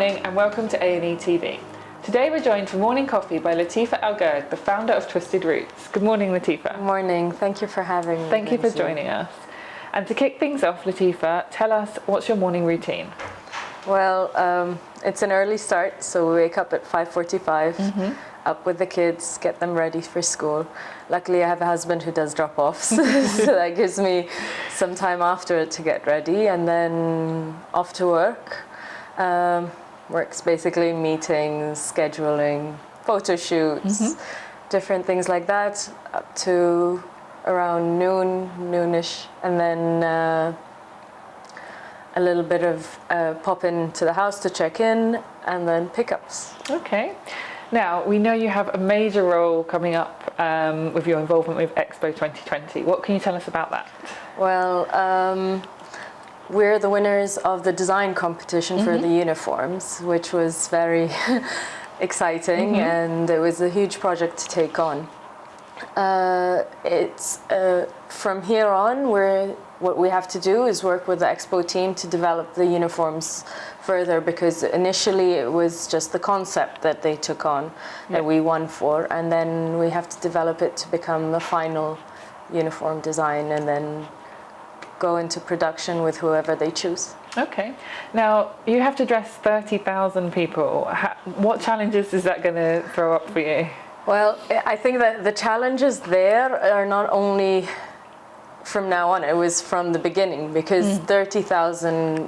morning and welcome to A&E TV. Today we're joined for morning coffee by Latifa Al Gurg, the founder of Twisted Roots. Good morning, Latifa. Good morning. Thank you for having me. Thank you for joining us. And to kick things off, Latifa, tell us, what's your morning routine? Well, it's an early start, so we wake up at 5:45, up with the kids, get them ready for school. Luckily, I have a husband who does drop-offs, so that gives me some time after to get ready, and then off to work. Work's basically meetings, scheduling, photo shoots, different things like that, up to around noonish, and then a little bit of pop into the house to check in, and then pickups. Okay. Now, we know you have a major role coming up with your involvement with Expo 2020. What can you tell us about that? Well, we're the winners of the design competition for the uniforms, which was very exciting, and it was a huge project to take on. From here on, what we have to do is work with the Expo team to develop the uniforms further, because initially it was just the concept that they took on that we won for, and then we have to develop it to become the final uniform design and then go into production with whoever they choose. Okay. Now, you have to dress 30,000 people. What challenges is that going to throw up for you? Well, I think that the challenges there are not only from now on, it was from the beginning, because 30,000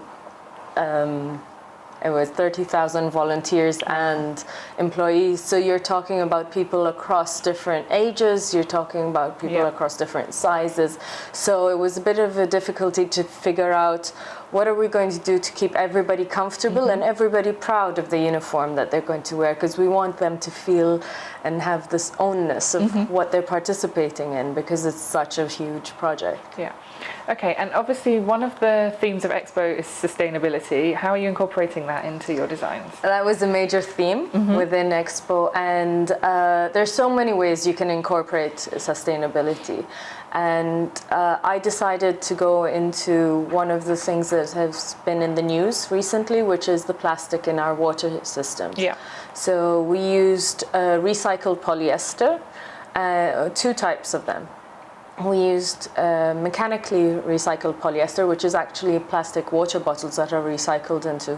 it was 30,000 volunteers and employees. So you're talking about people across different ages, you're talking about people across different sizes. So it was a bit of a difficulty to figure out what are we going to do to keep everybody comfortable and everybody proud of the uniform that they're going to wear, because we want them to feel and have this ownness of what they're participating in, because it's such a huge project. Yeah. Okay, and obviously one of the themes of Expo is sustainability. How are you incorporating that into your designs? That was a major theme within Expo, and there's so many ways you can incorporate sustainability. And I decided to go into one of the things that has been in the news recently, which is the plastic in our water systems. Yeah. So we used recycled polyester, two types of them. We used mechanically recycled polyester, which is actually plastic water bottles that are recycled into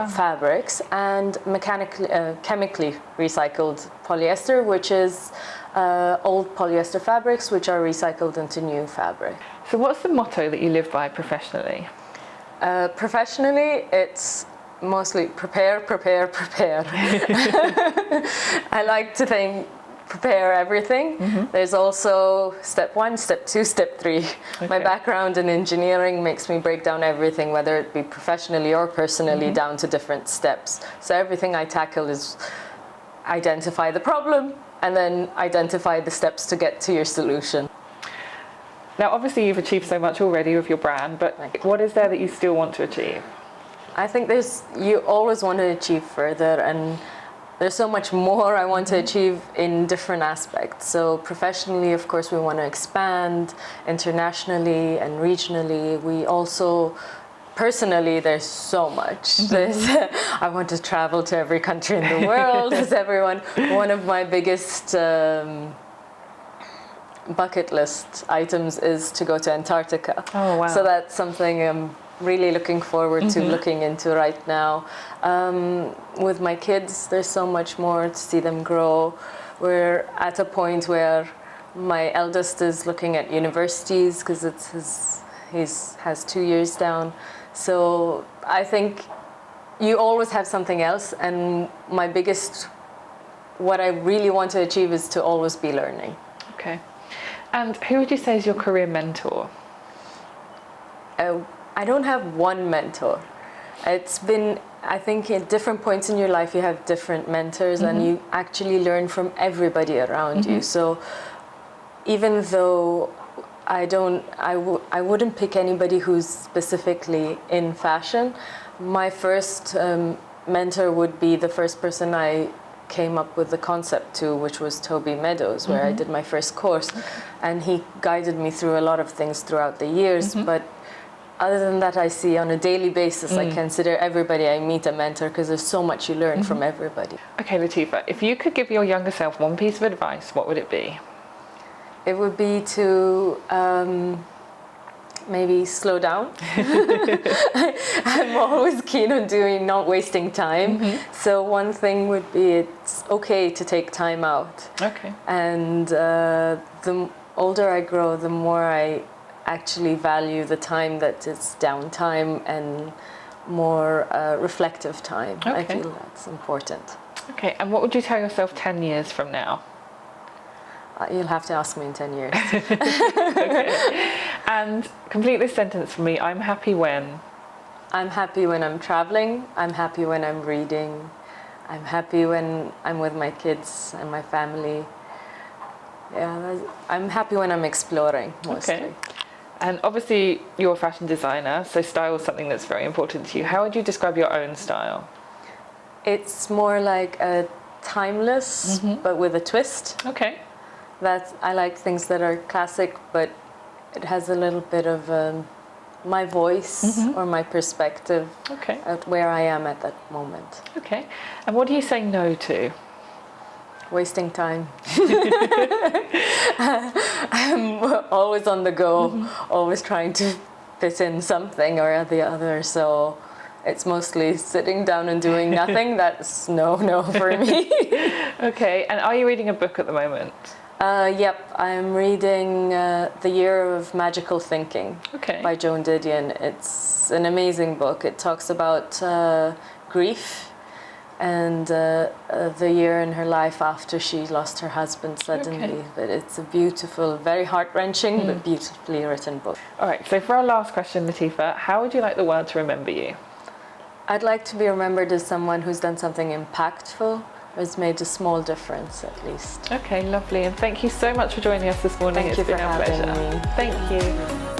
fabrics, and chemically recycled polyester, which is old polyester fabrics, which are recycled into new fabric. So what's the motto that you live by professionally? Professionally, it's mostly prepare, prepare, prepare. I like to think prepare everything. There's also step 1, step 2, step 3. Okay. My background in engineering makes me break down everything, whether it be professionally or personally, down to different steps. So everything I tackle is identify the problem and then identify the steps to get to your solution. Now, obviously you've achieved so much already with your brand, but what is there that you still want to achieve? I think you always want to achieve further, and there's so much more I want to achieve in different aspects. So professionally, of course, we want to expand internationally and regionally. We also, personally, there's so much. I want to travel to every country in the world, as everyone. One of my biggest bucket list items is to go to Antarctica. Oh, wow. So that's something I'm really looking forward to looking into right now. With my kids, there's so much more to see them grow. We're at a point where my eldest is looking at universities, because he has 2 years down. So I think you always have something else, and what I really want to achieve is to always be learning. Okay. And who would you say is your career mentor? I don't have one mentor. It's been, I think, at different points in your life you have different mentors, and you actually learn from everybody around you. So even though I wouldn't pick anybody who's specifically in fashion, my first mentor would be the first person I came up with the concept to, which was Toby Meadows, where I did my first course, and he guided me through a lot of things throughout the years. But other than that, I see on a daily basis, I consider everybody I meet a mentor because there's so much you learn from everybody. Okay, Latifa, if you could give your younger self one piece of advice, what would it be? It would be to maybe slow down. I'm always keen on not wasting time. So one thing would be it's okay to take time out. Okay. And the older I grow, the more I actually value the time that is downtime and more reflective time. I Okay. feel that's important. Okay, and what would you tell yourself 10 years from now? You'll have to ask me in 10 years. Okay. And complete this sentence for me. I'm happy when? I'm happy when I'm traveling. I'm happy when I'm reading. I'm happy when I'm with my kids and my family. Yeah, I'm happy when I'm exploring mostly. Okay. And obviously you're a fashion designer, so style is something that's very important to you. How would you describe your own style? It's more like a timeless, but with a twist. Okay. I like things that are classic, but it has a little bit of my voice or my perspective Okay. at where I am at that moment. Okay. And what do you say no to? Wasting time. I'm always on the go, always trying to fit in something or the other. So it's mostly sitting down and doing nothing. That's no for me. Okay. And are you reading a book at the moment? Yep, I'm reading The Year of Magical Thinking by Joan Didion. It's an amazing book. It talks about grief and the year in her life after she lost her husband suddenly. Okay. But it's a beautiful, very heart-wrenching, but beautifully written book. All right, so for our last question, Latifa, how would you like the world to remember you? I'd like to be remembered as someone who's done something impactful, or has made a small difference at least. Okay, lovely. And thank you so much for joining us this morning. Thank It's you been for our having pleasure. me. Thank you.